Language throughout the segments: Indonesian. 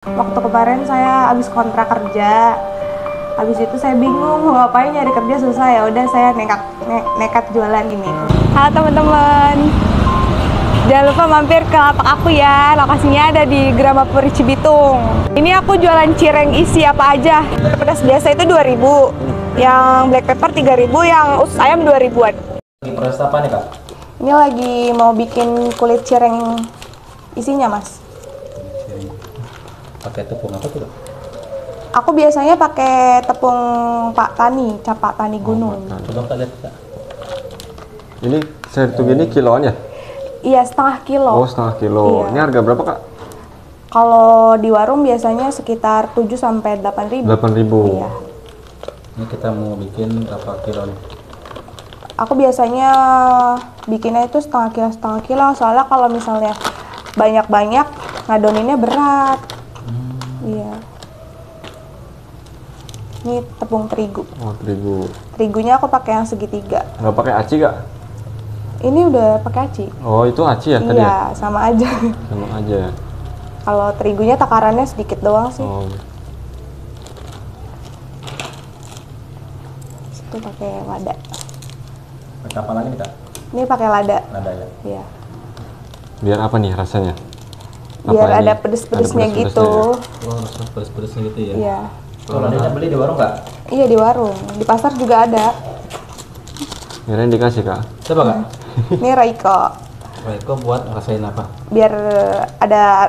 Waktu kemarin saya habis kontrak kerja, habis itu saya bingung mau ngapain, nyari kerja susah, ya udah saya nekat jualan ini. Halo teman-teman, jangan lupa mampir ke lapak aku ya, lokasinya ada di Gramapuri Cibitung. Ini aku jualan cireng isi apa aja. Pedas biasa itu 2.000, yang black pepper 3.000, yang usus ayam 2.000-an. Lagi proses apa nih kak? Ini lagi mau bikin kulit cireng isinya mas. Pakai tepung apa tuh kak? Aku biasanya pakai tepung Pak Tani, cap Pak Tani Gunung. Coba kak lihat kak. Ini satu gini kiloan ya? Iya, setengah kilo. Oh, setengah kilo. Iya. Ini harga berapa kak? Kalau di warung biasanya sekitar 7 sampai 8.000. 8.000. Iya. Ini kita mau bikin berapa kilo nih? Aku biasanya bikinnya itu setengah kilo, soalnya kalau misalnya banyak-banyak ngadoninnya berat. Iya. Ini tepung terigu. Oh, terigu. Terigunya aku pakai yang segitiga. Nggak pakai aci kak? Ini udah pakai aci. Oh, itu aci ya tadi ya? Iya, sama aja. Sama aja. Kalau terigunya takarannya sedikit doang sih. Oh, Itu pakai lada. Pakai apa lagi nih kak? Ini pakai lada. Nada ya? Iya. biar apa nih rasanya? Biar Apa ada ini? pedes-pedesnya Ada gitu. pedes-pedesnya Oh rasa pedes-pedesnya gitu ya? Iya. Kalau adanya beli di warung kak? Iya di warung. Di pasar juga ada. Kirain dikasih kak. Coba kak? Ini Royco. Royco buat ngerasain apa? Biar ada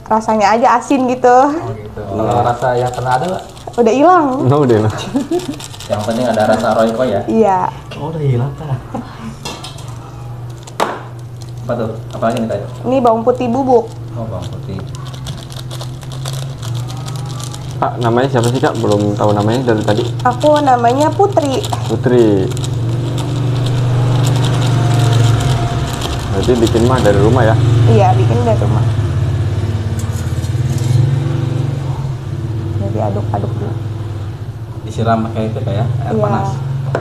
rasanya aja asin gitu. Oh gitu. Kalau rasa yang pernah ada nggak? Udah hilang. No deh no. Yang penting ada rasa Royco ya? Iya. Oh udah hilang kak. Apa tuh? Apa lagi nih kak? Ini bawang putih bubuk. Oh bawang putih. Kak, namanya siapa sih kak? Belum tahu namanya dari tadi. Aku namanya Putri. Putri. Berarti bikin mah dari rumah ya? Iya, bikin dari rumah. Jadi aduk-aduk dulu. Disiram pakai itu kak ya? Air Iya. panas.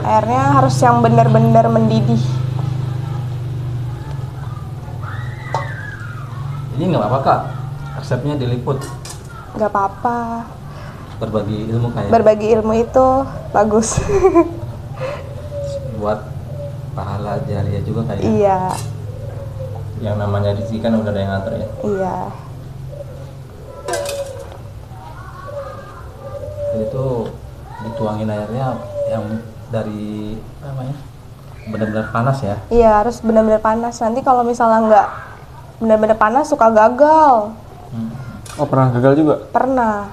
Airnya harus yang benar-benar mendidih. Ini nggak apa-apa kak? Resepnya diliput. Nggak apa-apa. Berbagi ilmu kayak Berbagi ilmu itu bagus. buat pahala jariah juga kayak Iya, yang namanya rezeki kan udah ada yang ngatur ya. iya. Jadi itu dituangin airnya yang dari apa namanya benar-benar panas ya. Iya, harus benar-benar panas. Nanti kalau misalnya nggak benar-benar panas suka gagal. Oh, pernah gagal juga? Pernah.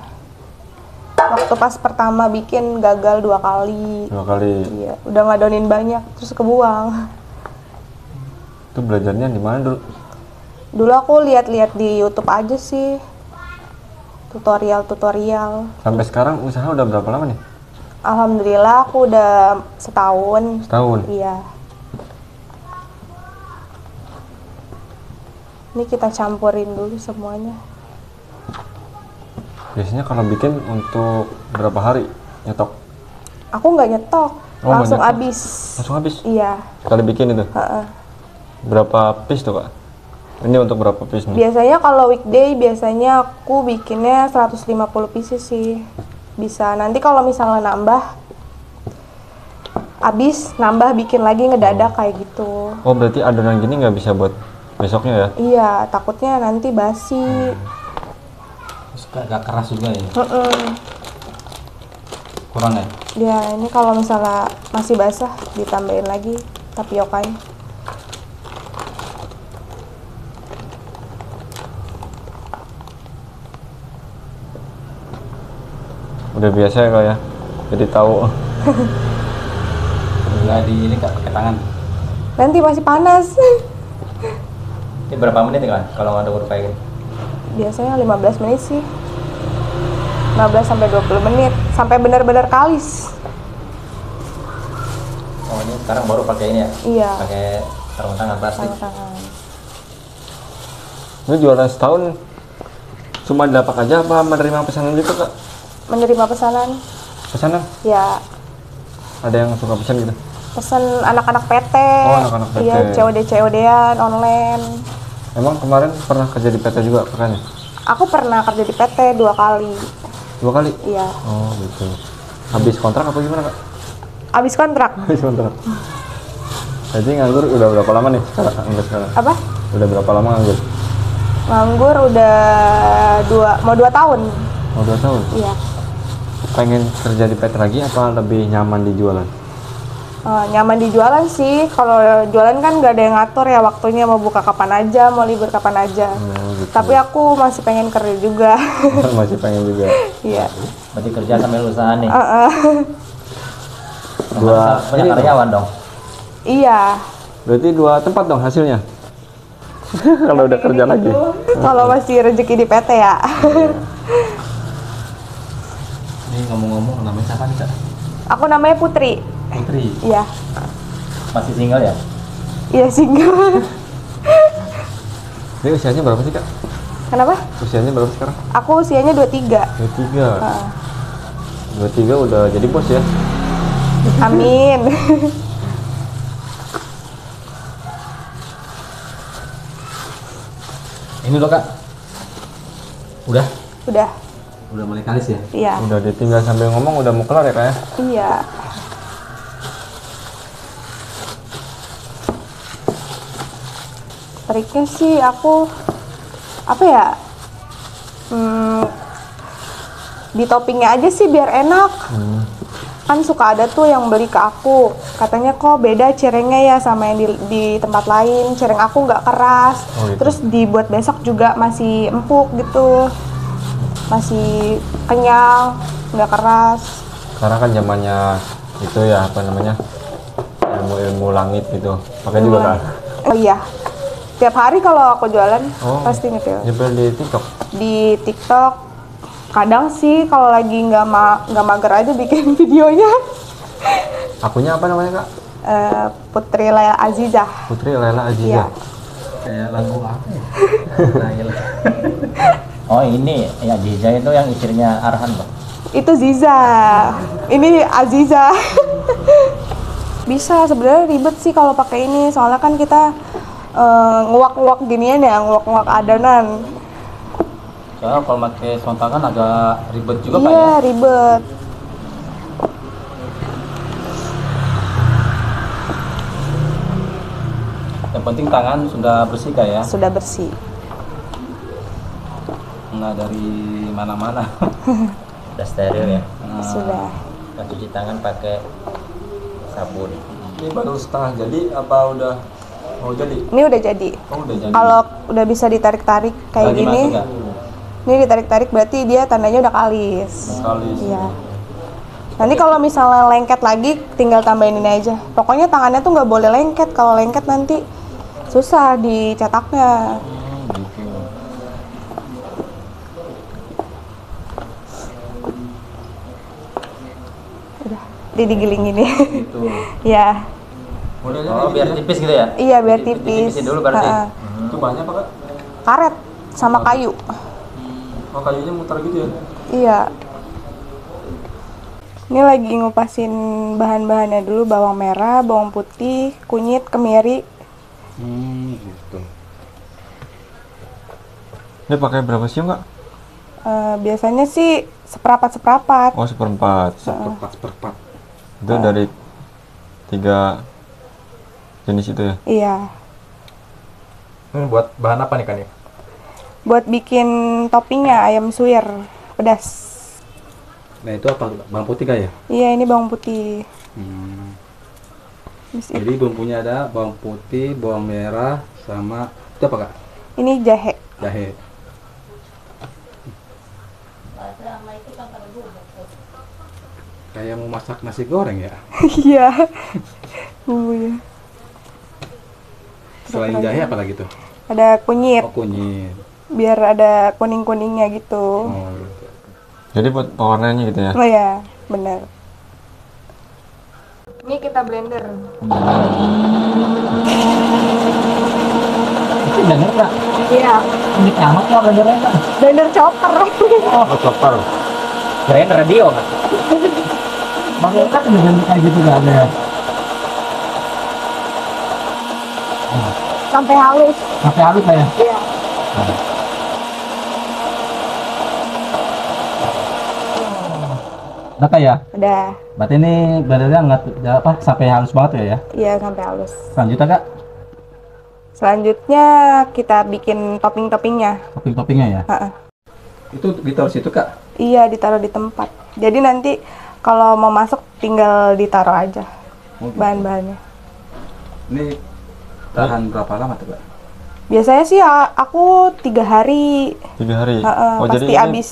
Waktu pas pertama bikin gagal 2 kali. 2 kali. Iya, udah ngadonin banyak terus kebuang. Itu belajarnya di mana dulu? Dulu aku lihat-lihat di YouTube aja sih. Tutorial. Sampai sekarang usaha udah berapa lama nih? Alhamdulillah aku udah setahun. Setahun. Iya. Ini kita campurin dulu semuanya. Biasanya kalau bikin untuk berapa hari nyetok? Aku nggak nyetok, Oh, langsung nggak nyetok. habis. Langsung habis? Iya. Sekali bikin itu? Heeh. Berapa piece tuh kak? Ini untuk berapa piece nih? Biasanya kalau weekday biasanya aku bikinnya 150 pieces sih. Bisa. Nanti kalau misalnya nambah, habis nambah bikin lagi ngedadak kayak gitu. Oh, berarti adonan gini nggak bisa buat besoknya ya? Iya, takutnya nanti basi. Terus agak keras juga ya. Heeh. Kurang ya. Ya, ini kalau misalnya masih basah ditambahin lagi tapiokanya. Udah biasa ya kak ya? Jadi tahu. Nggak di ini kak pakai tangan. Nanti masih panas. Ini berapa menit nih kak kalau ngaduk kayak gini? Biasanya 15 menit sih. 15 sampai 20 menit sampai benar-benar kalis. Oh ini sekarang baru pakai ini ya? Iya. Pakai sarung tangan plastik. Sarung tangan. Ini jualan setahun cuma di lapak aja apa menerima pesanan gitu kak? Menerima pesanan. Pesanan? Ya, Ada yang suka pesan gitu? pesan anak-anak PT. Oh, anak-anak PT. Iya, COD-COD-an online. Emang kemarin pernah kerja di PT juga kakaknya? Aku pernah kerja di PT 2 kali. 2 kali? Iya. Oh gitu. Habis kontrak apa gimana kak? Habis kontrak. Habis kontrak. Jadi nganggur udah berapa lama nih sekarang? Apa? Udah berapa lama nganggur? Nganggur udah 2 tahun. Oh 2 tahun? Iya. Pengen kerja di PT lagi apa lebih nyaman di jualan? Nyaman di jualan sih. Kalau jualan kan nggak ada yang ngatur ya waktunya, mau buka kapan aja, mau libur kapan aja. Gitu. Tapi aku masih pengen kerja juga. Masih pengen juga. Iya. Berarti kerja sambil usaha nih. Banyak karyawan dong. Iya. Berarti 2 tempat dong hasilnya. Kalau udah kerja lagi. Kalau masih rezeki di PT ya. Ini ngomong-ngomong namanya siapa nih kak? Aku namanya Putri. Putri. Iya. Masih single ya? Iya single. Ini usianya berapa sih kak? Kenapa? Usianya berapa sekarang? Aku usianya 23. 23. 23 udah jadi bos ya? Amin. Ini loh kak. Udah? Udah. Udah mulai kalis ya? Iya. Udah ditinggal sambil ngomong udah mau kelar ya kak ya? Iya. Triknya sih aku apa ya? Di toppingnya aja sih biar enak. Kan suka ada tuh yang beli ke aku, katanya kok beda cirengnya ya sama yang di tempat lain, cireng aku nggak keras. Oh, gitu. Terus dibuat besok juga masih empuk gitu, masih kenyal, nggak keras. Sekarang kan zamannya itu ya apa namanya ilmu langit gitu. Pakai juga kan? Oh iya, tiap hari kalau aku jualan pasti nyetel Nyepel di TikTok. di TikTok. Kadang sih kalau lagi nggak mager aja bikin videonya. Akunnya apa namanya kak? Putri Laila Azizah. Putri Laila Iya. Azizah. Kayak lagu apa ya? Oh ini ya Jiza itu yang istrinya Arhan loh. Itu Ziza. Ini Aziza. Bisa sebenarnya ribet sih kalau pakai ini, soalnya kan kita nguak-nguak ginian ya, nguak-nguak adonan. Soalnya kalau pakai sontakan agak ribet juga pak Iya, ya? ribet. Yang penting tangan sudah bersih kak ya? Sudah bersih. Nggak dari mana-mana. Udah steril ya. Sudah. Dan cuci tangan pakai sabun. Ini baru setengah jadi apa udah mau jadi? Ini udah jadi. Oh udah jadi. Kalau udah bisa ditarik-tarik kayak Lagi gini, masuk, Kak? ini ditarik-tarik berarti dia tandanya udah kalis. Kalis. Iya. Nanti kalau misalnya lengket lagi, tinggal tambahin ini aja. Pokoknya tangannya tuh nggak boleh lengket. Kalau lengket nanti susah dicetaknya. Udah, digiling ini. Gitu. Ya, Modelnya Oh biar tipis gitu ya? iya biar tipis. Tipisin dulu berarti. Ha-ha. itu banyak apa kak? Karet sama kayu. Oh kayunya muter gitu ya? Iya. Ini lagi ngupasin bahan-bahannya dulu, bawang merah, bawang putih, kunyit, kemiri. Gitu. Ini pakai berapa siung kak? Biasanya sih seperempat. Oh seperempat. Seperempat. Itu dari 3 jenis itu ya? Iya. Ini buat bahan apa nih kan ya? Buat bikin toppingnya ayam suwir pedas. Nah itu apa? Bawang putih kak ya? Iya, ini bawang putih. Habis itu- Jadi bumbunya ada bawang putih, bawang merah, sama itu apa kak? Ini jahe. Jahe. Kayak mau masak nasi goreng ya? Iya. Bumbunya. Selain jahe apa lagi tuh? Ada kunyit, Oh kunyit. biar ada kuning-kuningnya gitu. Oh gitu. Jadi buat pewarnanya gitu ya? Oh ya, benar. Ini kita blender. Itu bener kak? Iya, Ini amat kok blendernya kak? blender chopper. Oh chopper. Keren radio kak? Bang Eka tuh bener kayak gitu gak ada ya? Sampai halus. Sampai halus ya? Iya. Udah Kak ya? Udah. Berarti ini benernya nggak apa sampai halus banget ya? Iya, sampai halus. Selanjutnya Kak, Selanjutnya kita bikin topping-toppingnya. topping-toppingnya ya? Heeh. Itu ditaruh situ Kak? Iya, ditaruh di tempat. Jadi nanti kalau mau masuk tinggal ditaruh aja Oh, gitu. bahan-bahannya. Ini tahan berapa lama tuh Kak? Biasanya sih aku 3 hari. 3 hari. Heeh, Oh, jadi pasti ini habis.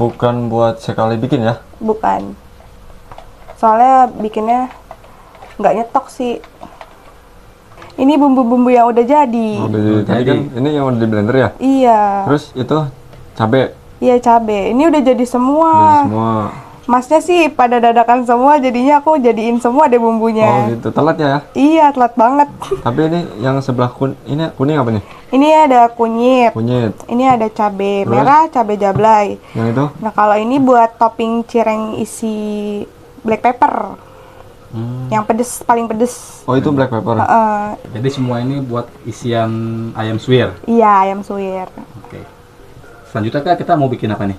bukan buat sekali bikin ya? Bukan. Soalnya bikinnya nggak nyetok sih. Ini bumbu-bumbu yang udah jadi. Oh, tadi jadi. kan ini yang udah di blender ya? Iya. Terus itu cabe. Iya, cabe. Ini udah jadi semua. Jadi semua. Masnya sih pada dadakan semua, jadinya aku jadiin semua deh Oh bumbunya. gitu, telat ya? Iya, telat banget. Tapi ini yang sebelah ini kuning apa nih? Ini ada kunyit. Kunyit. Ini ada cabe Terus? merah, cabe jablay. Yang itu? Nah, kalau ini buat topping cireng isi black pepper. Yang pedes, paling pedes. Oh itu black pepper. Jadi semua ini buat isian ayam suwir. Iya, ayam suwir. Oke. Selanjutnya Kak, kita mau bikin apa nih?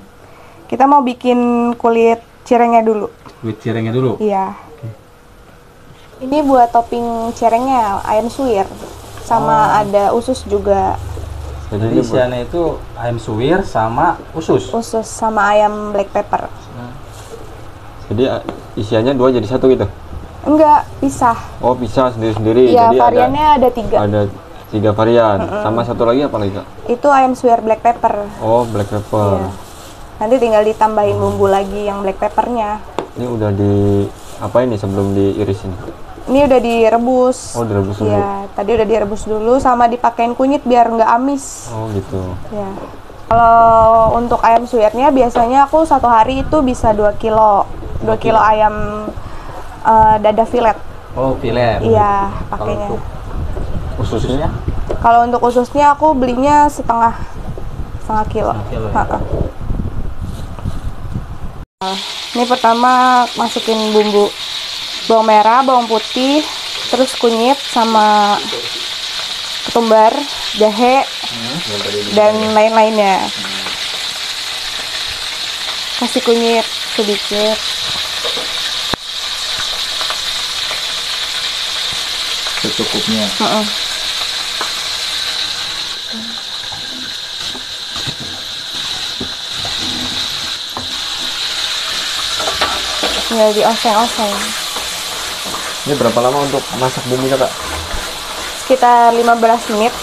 Kita mau bikin kulit cirengnya dulu. Kulit cirengnya dulu. Iya. Ini buat topping cirengnya ayam suwir. Sama ada usus juga. Jadi Jadi ini buat- isiannya itu ayam suwir sama usus. Usus sama ayam black pepper. jadi isiannya 2 jadi 1 gitu? Enggak, pisah. Oh bisa sendiri-sendiri. Iya, Jadi variannya ada 3. ada 3 varian. Sama satu lagi apa lagi Kak? Itu ayam suwir black pepper. Oh black pepper. Iya. Nanti tinggal ditambahin bumbu lagi yang black peppernya. Ini udah di apa ini sebelum diirisin? Ini udah direbus. Oh direbus dulu. Iya, tadi udah direbus dulu sama dipakein kunyit biar nggak amis. Oh gitu. Ya. Kalau untuk ayam suwirnya biasanya aku 1 hari itu bisa 2 kilo. 2 kilo ayam dada filet. Oh, filet. Iya, Kalau pakainya. untuk ususnya? Kalau untuk ususnya aku belinya setengah kilo. Setengah kilo ya. Ha-ha. Ini pertama masukin bumbu bawang merah, bawang putih, terus kunyit sama ketumbar, jahe, dan lain-lainnya. Kasih kunyit sedikit. Secukupnya. Heeh. Ya, dioseng-oseng. Ini berapa lama untuk masak bumbunya Kak? Sekitar 15 menit.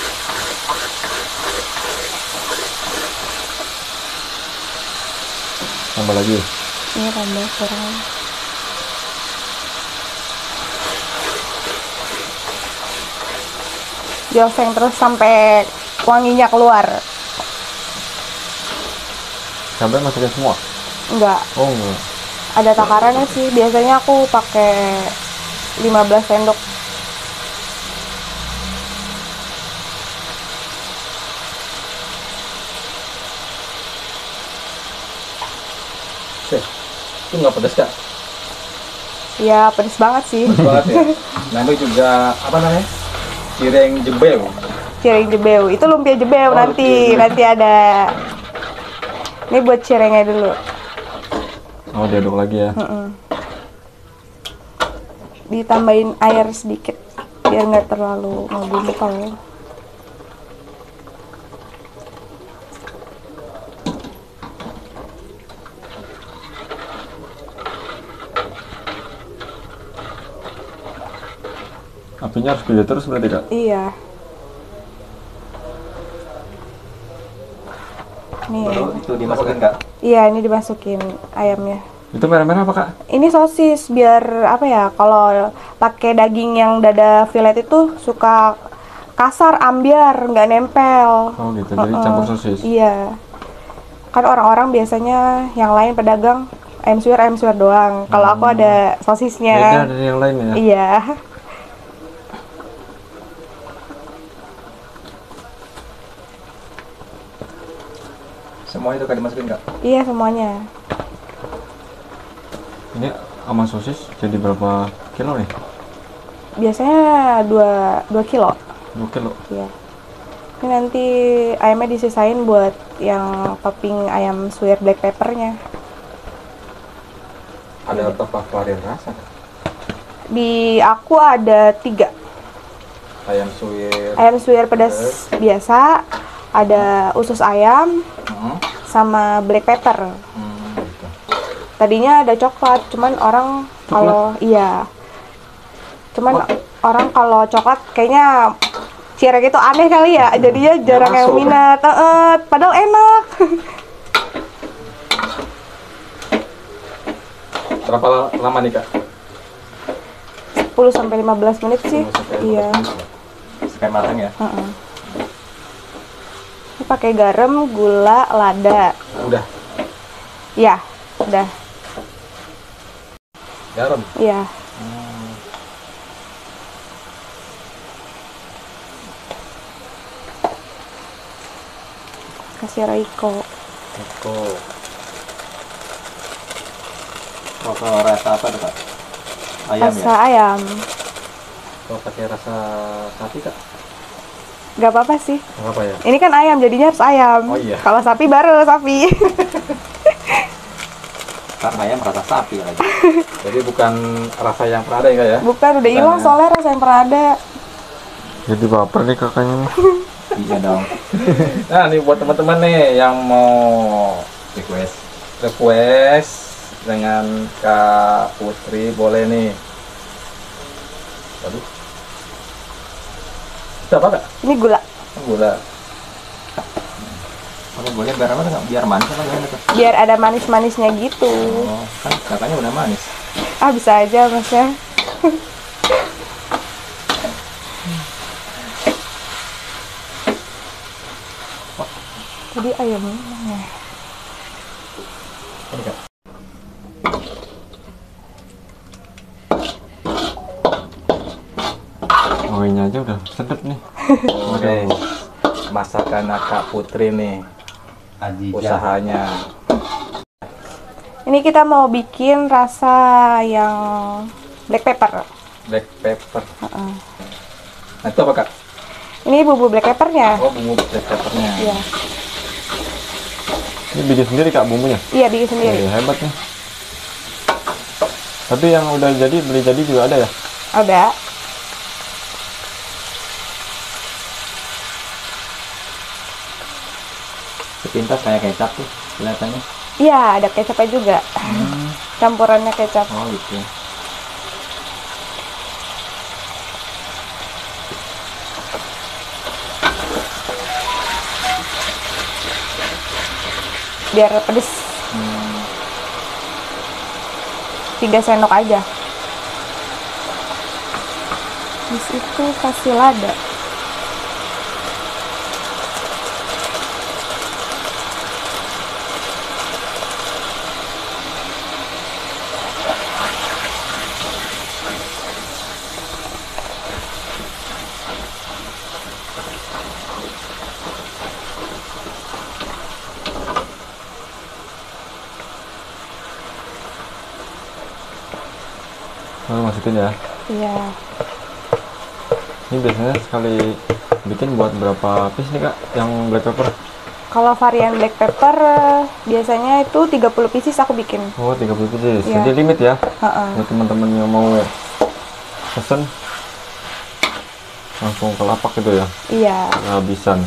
Tambah lagi. Ini tambah kurang. Dioseng terus sampai wanginya keluar. Sampai masukin semua? Enggak, Oh enggak. ada takarannya sih. Biasanya aku pakai 15 sendok. Itu nggak pedas Kak? Ya, pedes banget sih. Pedas banget ya. Nanti juga apa namanya? Cireng jebel. Cireng jebeu. Itu lumpia jebeu Oh, nanti. lumpia. Nanti ada. Ini buat cirengnya dulu. Oh diaduk lagi ya. Ditambahin air sedikit biar nggak terlalu ngebumbul. Apinya harus gede terus berarti Kak? Iya. Nih. Baru itu dimasukin Kak. Iya, ini dimasukin ayamnya. Itu merah-merah apa Kak? Ini sosis biar apa ya? Kalau pakai daging yang dada filet itu suka kasar, ambiar, nggak nempel. Oh gitu, jadi campur sosis. Iya. Kan orang-orang biasanya yang lain pedagang ayam suwir doang. Kalau aku ada Beda sosisnya. dari yang lain ya? Iya. Semua itu Kak dimasukin Kak. Iya, semuanya. Ini sama sosis jadi berapa kilo nih? Biasanya 2 kilo. 2 kilo. Iya. Ini nanti ayamnya disisain buat yang topping ayam suwir black peppernya. Ada berapa varian rasa? Di aku ada 3. Ayam suwir. Ayam suwir pedas biasa, ada usus ayam, sama black pepper. Gitu. Tadinya ada coklat, cuman orang kalau orang kalau coklat kayaknya cireng itu aneh kali ya, jadinya jarang yang masuk. minat. Padahal enak. Berapa lama nih Kak? 10 sampai 15 menit sih. 10 sampai 15 Iya. menit. Sekali matang ya? Ini pakai garam, gula, lada. Udah. Ya, udah. Garam. Iya. Kasih Royco. Kok. Kalau rasa apa tuh Kak? Ayam Rasa ya? ayam. Kalau pakai rasa sapi Kak? Gak apa-apa sih. Apa ya? Ini kan ayam, jadinya harus ayam. Oh iya. Kalau sapi baru sapi. Karena ayam rasa sapi lagi. Jadi bukan rasa yang pernah ada ya Kak ya? Bukan, udah hilang ya. soalnya rasa yang pernah ada. Jadi baper nih kakaknya nih. Iya dong. Nah, nih buat teman-teman nih yang mau request dengan Kak Putri boleh nih. Waduh. Itu apa Kak? Ini gula. Gula. Oke, boleh biar apa Kak? Biar manis apa gimana tuh? Biar ada manis-manisnya gitu. Oh, kan katanya udah manis. Ah, bisa aja masnya. Tadi ayamnya mana? Ini Kak. Wanginya aja udah sedap nih. Oke. Masakan Kak Putri nih. Usahanya. Ini kita mau bikin rasa yang black pepper. Black pepper. Nah, itu apa Kak? Ini bumbu black peppernya. Oh, bumbu black peppernya. Iya. Ini bikin sendiri Kak bumbunya? Iya, bikin sendiri. Hebat nih. Tapi yang udah jadi, beli jadi juga ada ya? Ada. Sepintas kayak kecap tuh kelihatannya. Iya, ada kecapnya juga. Campurannya kecap. Oh gitu. Biar pedes. 3 sendok aja. Terus itu kasih lada. Oh, masukin ya. Iya. Ini biasanya sekali bikin buat berapa piece nih Kak yang black pepper? Kalau varian black pepper biasanya itu 30 pieces aku bikin. Oh, 30 pieces. Iya. Jadi limit ya. Heeh. Buat teman-teman yang mau pesen langsung ke lapak gitu ya. Iya. Kehabisan.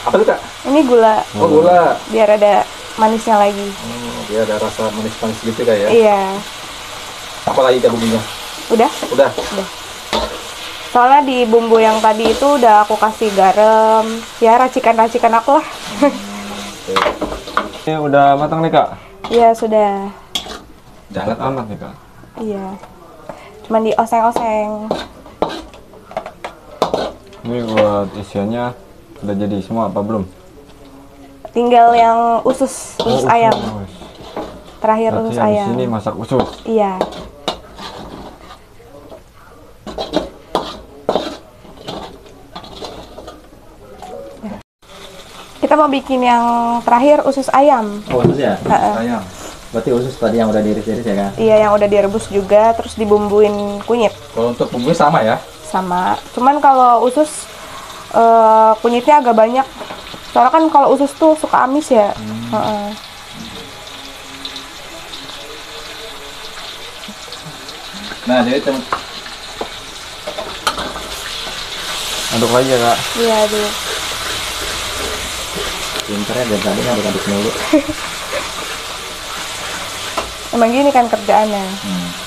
Apa tuh Kak? Ini gula. Oh, gula. Biar ada manisnya lagi. Dia ada rasa manis-manis gitu Kak ya. Iya. Apa lagi Kak bumbunya? Udah? Udah. Soalnya di bumbu yang tadi itu udah aku kasih garam. Ya, racikan-racikan aku lah. Ini udah matang nih Kak. Iya, sudah. Jangan Amat nih Kak. Iya. Cuman dioseng-oseng. Ini buat isiannya udah jadi semua apa belum? Tinggal yang usus ayam. Usus. Terakhir Berarti usus yang di ayam. sini masak usus. Iya. Kita mau bikin yang terakhir usus ayam. Oh, usus ya? Heeh. Sayang. Berarti usus tadi yang udah diiris-iris ya Kak? Iya, yang udah direbus juga, terus dibumbuin kunyit Kalau untuk bumbunya sama ya? sama. Cuman kalau usus Kunyitnya agak banyak. Soalnya kan kalau usus tuh suka amis ya. Heeh. Nah, jadi Aduk lagi ya kak. Iya, aduh. Pinternya dari tadi ngaduk-aduk mulu. Emang gini kan kerjaannya.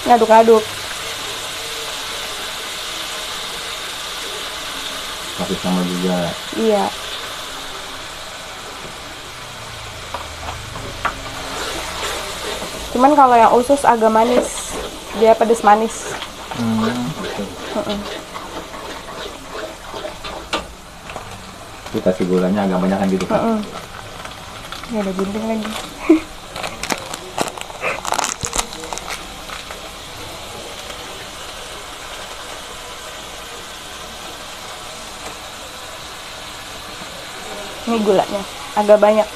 Ngaduk-ngaduk. Tapi sama juga. Iya. Cuman kalau yang usus agak manis. Dia pedes manis. Gitu. Heeh. Itu kasih gulanya agak banyak kan gitu kan. Heeh. Ini ada gunting lagi. Ini gulanya agak banyak.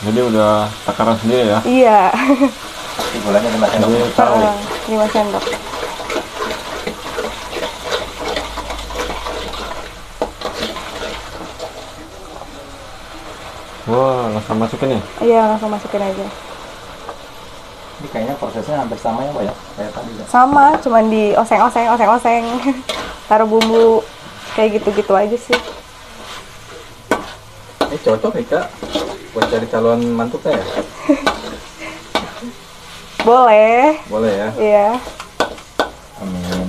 Jadi udah takaran sendiri ya. Iya. Tapi gulanya 5 sendok. Jadi taruh. 5 sendok. Wah, langsung masukin nih. Iya, langsung masukin aja. Ini kayaknya prosesnya hampir sama ya Pak ya, kayak tadi ya. Sama, cuman di oseng-oseng. Taruh bumbu kayak gitu-gitu aja sih. ini cocok nih Kak buat cari calon mantuknya ya. Boleh. Boleh ya. Iya. Amin.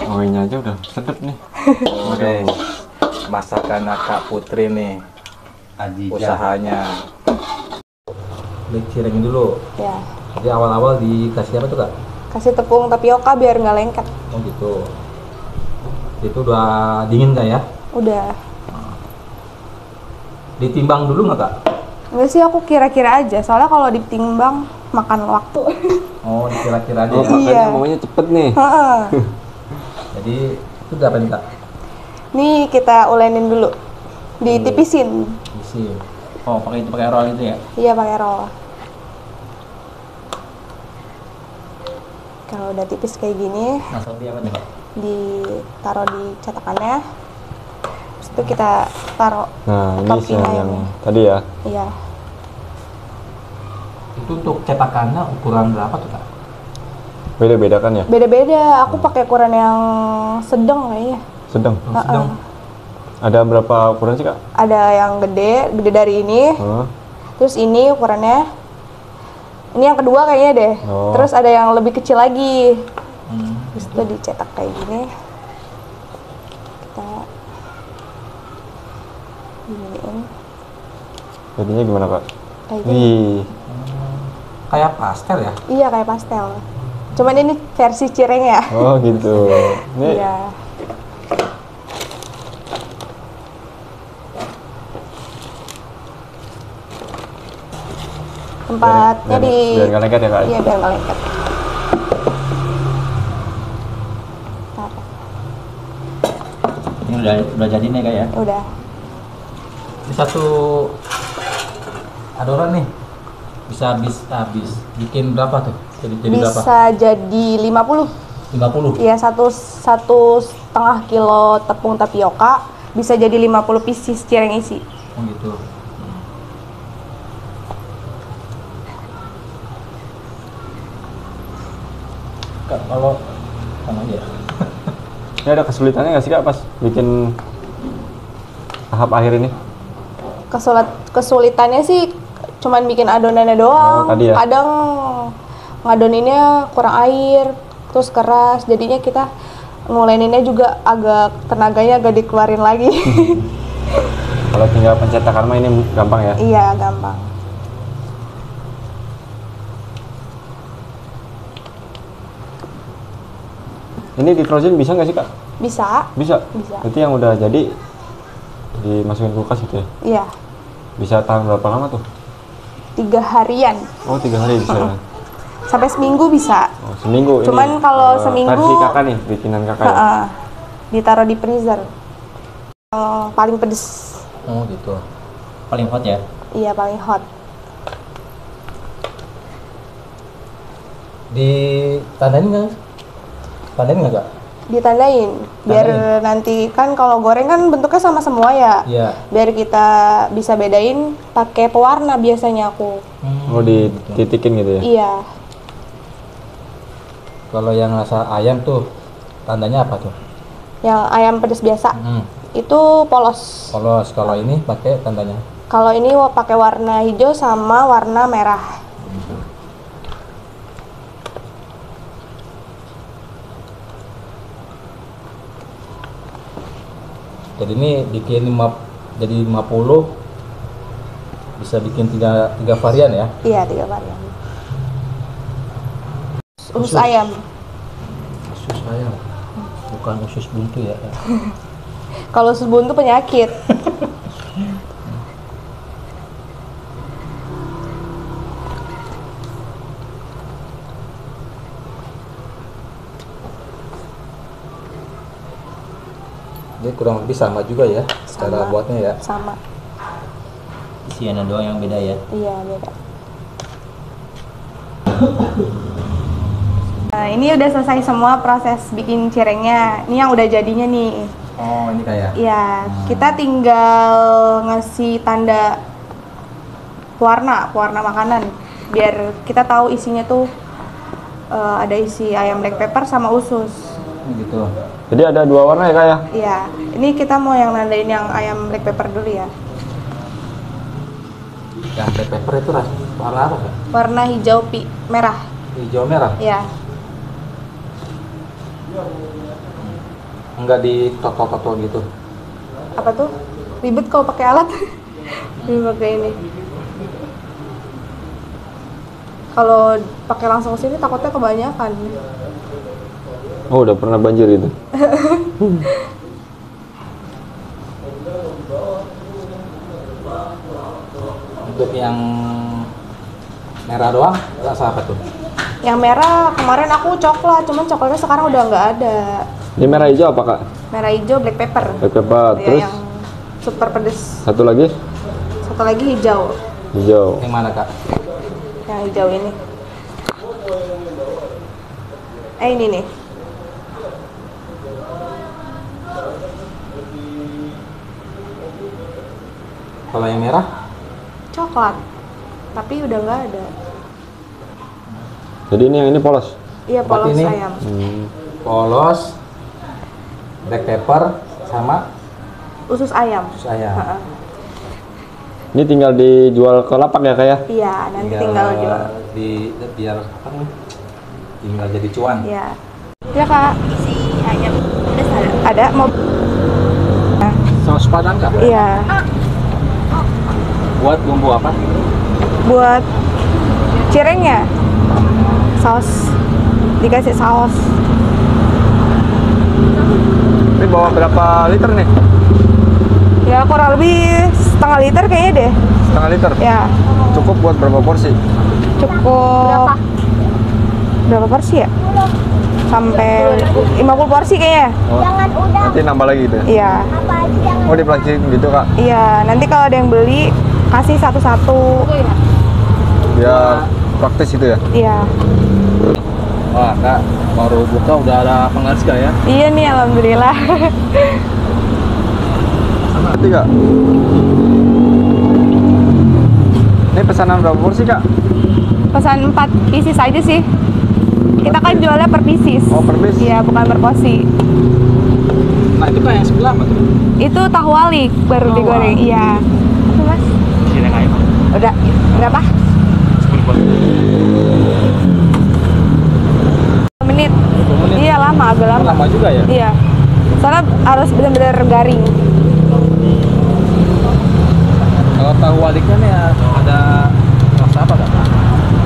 Wanginya aja udah sedap nih. Oke. Masakan Kak Putri nih. Aji Usahanya. Dicirengin dulu. Ya. Jadi awal-awal dikasih apa tuh Kak? Kasih tepung tapioka biar nggak lengket. Oh gitu. Itu udah dingin Kak ya? Udah. Ditimbang dulu nggak Kak? Enggak sih, aku kira-kira aja. Soalnya kalau ditimbang makan waktu. Oh dikira-kira aja Oh, ya? Iya. makanya maunya cepet nih. Heeh. Jadi itu berapa nih Kak? Nih kita ulenin dulu. Ditipisin. Isi. Oh pakai roll itu ya? Iya, pakai roll. Kalau udah tipis kayak gini, Langsung di apa nih Kak? ditaruh di cetakannya. Terus itu kita taruh Nah, ini topping yang ayamnya. tadi ya. Iya. Itu untuk cetakannya ukuran berapa tuh Kak? Beda-beda kan ya? Beda-beda. Aku pakai ukuran yang sedang kayaknya. Sedang. Oh, sedang. Ada berapa ukuran sih kak? Ada yang gede dari ini. Oh, Terus ini ukurannya. Ini yang kedua kayaknya deh. Oh. Terus ada yang lebih kecil lagi. Hmm. Terus itu dicetak kayak gini. Kita giniin jadinya gimana kak? kayak gini. Wih, Kayak pastel ya? Iya, kayak pastel. Cuman ini versi cireng ya. oh gitu. Ini Iya. Tempatnya di biar nggak lengket ya kak? Iya, biar nggak lengket. Taruh. Ini udah jadi nih Kak ya. Udah. Ini satu adonan nih bisa habis bikin berapa tuh? Jadi berapa? Bisa jadi 50. 50. Iya, satu setengah kilo tepung tapioka bisa jadi 50 pieces cireng isi. Oh gitu. Kak, kalau sama aja. Ini ada kesulitannya nggak sih kak pas bikin tahap akhir ini? Kesulitannya sih cuman bikin adonannya doang. Oh, tadi ya? Kadang ngadoninnya kurang air, terus keras. Jadinya kita nguleninnya juga tenaganya agak dikeluarin lagi. Kalau tinggal pencetakan mah ini gampang ya? Iya, gampang. Ini di frozen bisa nggak sih kak? Bisa. Bisa? Bisa. Berarti yang udah jadi dimasukin kulkas itu ya? Iya. Bisa tahan berapa lama tuh? 3 harian. Oh 3 hari bisa ya? Sampai seminggu bisa. Oh, seminggu ini. Cuman kalau seminggu- versi kakak nih, bikinan kakak ya? Heeh. Ditaruh di freezer. Yang paling pedes. Oh gitu. Paling hot ya. Iya, paling hot. Ditandain nggak? Tandain nggak kak? Ditandain biar nanti kan kalau goreng kan bentuknya sama semua ya. Iya. Biar kita bisa bedain pakai pewarna biasanya aku. Oh, dititikin gitu ya? Iya. Kalau yang rasa ayam tuh tandanya apa tuh? Yang ayam pedas biasa itu polos. Polos. Kalau ini pakai tandanya? Kalau ini pakai warna hijau sama warna merah. Jadi ini bikin jadi 50, bisa bikin tiga varian ya? Iya, 3 varian. Usus ayam. Usus ayam, bukan usus buntu ya? Kalau usus buntu penyakit. Ini kurang lebih sama juga ya, cara Sama. buatnya ya? Sama. Isiannya doang yang beda ya? Iya, beda. Nah, ini udah selesai semua proses bikin cirengnya. Ini yang udah jadinya nih. Oh, ini kayak? Iya, kita tinggal ngasih tanda warna makanan. Biar kita tahu isinya tuh ada isi ayam black pepper sama usus. Gitu. Jadi ada 2 warna ya kak ya? Iya, ini kita mau yang nandain yang ayam black pepper dulu ya. Yang black pepper itu warna apa kak? Warna hijau merah. Hijau merah? Iya. Enggak di toto gitu? Apa tuh? Ribet kalau pakai alat. Ini pakai ini. Kalau pakai langsung sini takutnya kebanyakan. Oh, udah pernah banjir itu? Untuk yang merah doang, rasa apa tuh? Yang merah kemarin aku coklat, cuman coklatnya sekarang udah nggak ada. Ini merah hijau apa kak? Merah hijau black pepper. Black pepper, Ya, terus yang super pedes. satu lagi? Satu lagi hijau. Hijau. Yang mana kak? Yang hijau ini. Ini nih. Kalau yang merah? Coklat. Tapi udah nggak ada. Jadi ini yang ini polos? Iya, Berarti polos ini? ayam. Polos, black pepper, sama Usus ayam. usus ayam. Heeh. Ini tinggal dijual ke lapak ya kak ya? Iya, nanti tinggal jual. Biar apa nih? Tinggal jadi cuan. Iya. Ya kak. Isi ayam pedas ada? Ada. Mau? Saus padang kak? Iya. Buat bumbu apa? Buat cirengnya. Saus. Dikasih saus. Ini bawa berapa liter nih? Ya kurang lebih setengah liter kayaknya deh. Setengah liter? Ya. Cukup buat berapa porsi? Cukup. Berapa porsi ya? Sampai 50 porsi kayaknya. Oh, nanti nambah lagi gitu ya? Iya. Oh, di plastik gitu kak? Iya, nanti kalau ada yang beli kasih satu-satu. Biar praktis itu ya? Iya. Wah kak, baru buka udah ada penglaris kak ya? Iya nih, alhamdulillah. Nanti kak? Ini pesanan berapa porsi kak? Pesan 4 pieces aja sih. Kita kan jualnya per pieces. Oh, per piece? Iya, bukan per porsi. Nah itu kak yang sebelah apa tuh? Itu tahu walik baru Tahu digoreng. walik. Iya. Itu mas. Cireng ayam. Udah. Berapa? 10 menit. 20 menit? Iya, lama, agak lama. Lama juga ya? Iya. Soalnya harus benar-benar garing. Kalau tahu waliknya nih ada rasa apa kak?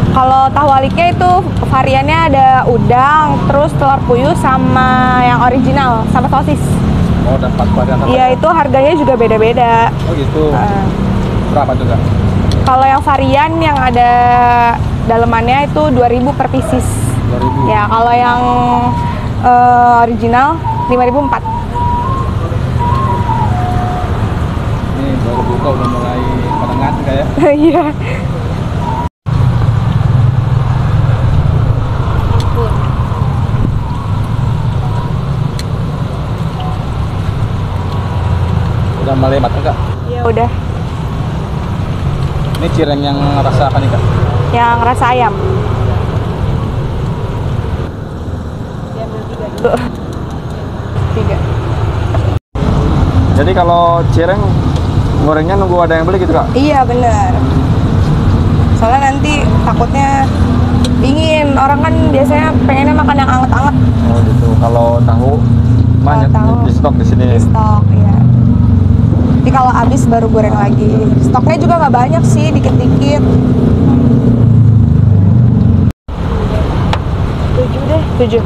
Kalau tahu waliknya itu variannya ada udang, terus telur puyuh sama yang original, sama sosis. Oh, ada 4 varian apa? Iya, itu harganya juga beda-beda. Oh gitu. Berapa tuh kak? Kalau yang varian yang ada dalemannya itu 2.000 per pieces. 2000. Ya, kalau yang original 5.004. Ini Baru buka udah mulai pada ngantri kayak. Iya. Udah mulai matang kak. Iya udah. Ini cireng yang rasa apa nih kak? Yang rasa ayam. Diambil 3 dulu. 3. Jadi kalau cireng gorengnya nunggu ada yang beli gitu kak? Iya bener. Soalnya nanti takutnya dingin. Orang kan biasanya pengennya makan yang anget-anget. Oh gitu. Kalau tahu banyak tahu di stok di sini. Di stok, ya. Jadi kalau habis baru goreng lagi. Stoknya juga nggak banyak sih, dikit-dikit. 7 deh, 7.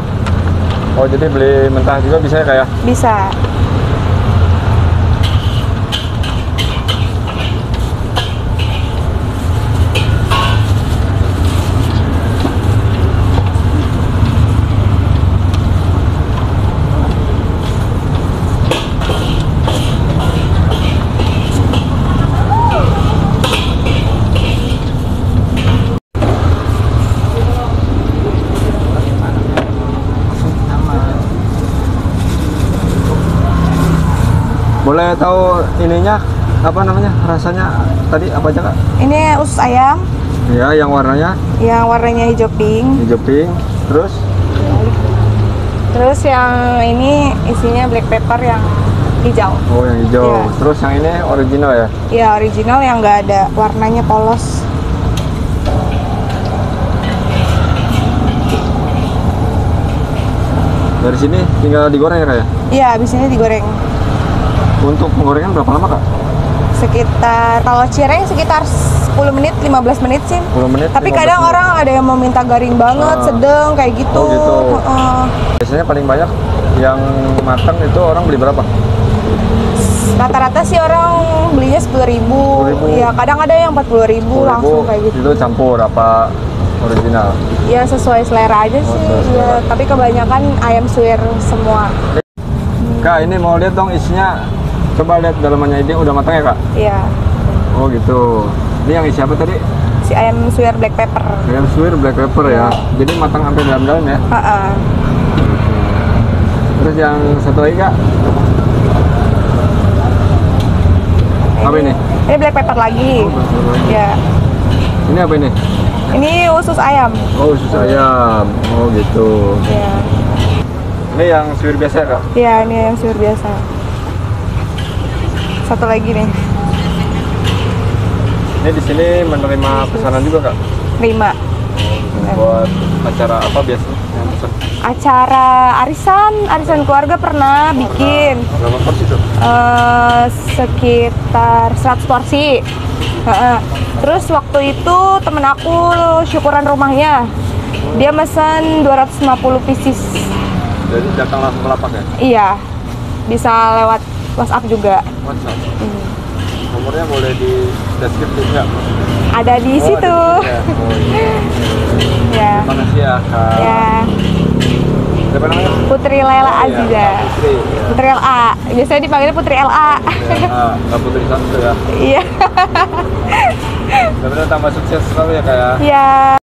Oh jadi beli mentah juga bisa ya kak ya? Bisa. Boleh tahu ininya apa namanya rasanya tadi apa aja kak? Ini usus ayam, Ya yang warnanya yang warnanya hijau pink. hijau pink. Terus Terus yang ini isinya black pepper yang hijau. oh yang hijau. Iya. Terus yang ini original ya? Ya original yang nggak ada warnanya polos. Dari sini tinggal digoreng ya kak ya? Iya, abis ini digoreng. Untuk penggorengan berapa lama kak? Sekitar kalau cireng sekitar 10 menit, 15 menit sih. 10 menit. Tapi 15 kadang menit. orang ada yang mau minta garing banget, Ah. sedang kayak gitu. Oh, gitu. Heeh. Biasanya paling banyak yang matang itu orang beli berapa? Rata-rata sih orang belinya 10.000. 10.000. Ya, kadang ada yang 40.000 langsung kayak gitu. Itu campur apa original? Ya sesuai selera aja sih. sesuai selera. Ya, tapi kebanyakan ayam suwir semua. Kak ini mau lihat dong isinya. Coba lihat dalamannya ini udah matang ya kak? Iya. Oh gitu. Ini yang isi apa tadi? Si ayam suwir black pepper. Ayam suwir black pepper ya. Jadi matang sampai dalam-dalam ya. Heeh. Terus yang satu lagi kak? Apa ini? Ini black pepper lagi. Oh, black pepper lagi. Ya. Ini apa ini? Ini usus ayam. Oh usus ayam. Oh gitu. Ya. Ini yang suwir biasa ya kak? Ya, ini ayam suwir biasa. Satu lagi nih. Ini di sini menerima pesanan juga kak? 5. Buat acara apa biasanya yang pesan? Acara arisan keluarga pernah bikin. Berapa porsi tuh? Sekitar 100 porsi. Heeh. Terus waktu itu temen aku syukuran rumahnya. Dia pesan 250 pieces. Jadi datang langsung ke lapak ya? Iya. Bisa lewat WhatsApp juga. WhatsApp. Nomornya boleh di deskripsi nggak? Ada di situ. Ya. Oh, iya. Ya. Terima kasih ya kak. Ya. Siapa namanya? Putri Lela Oh, iya, Aziza. Kak Putri. Ya. Putri LA. Biasanya dipanggilnya Putri LA. Ya, Kak Putri satu ya. Iya. Sebenarnya tambah sukses selalu ya kak ya. Iya.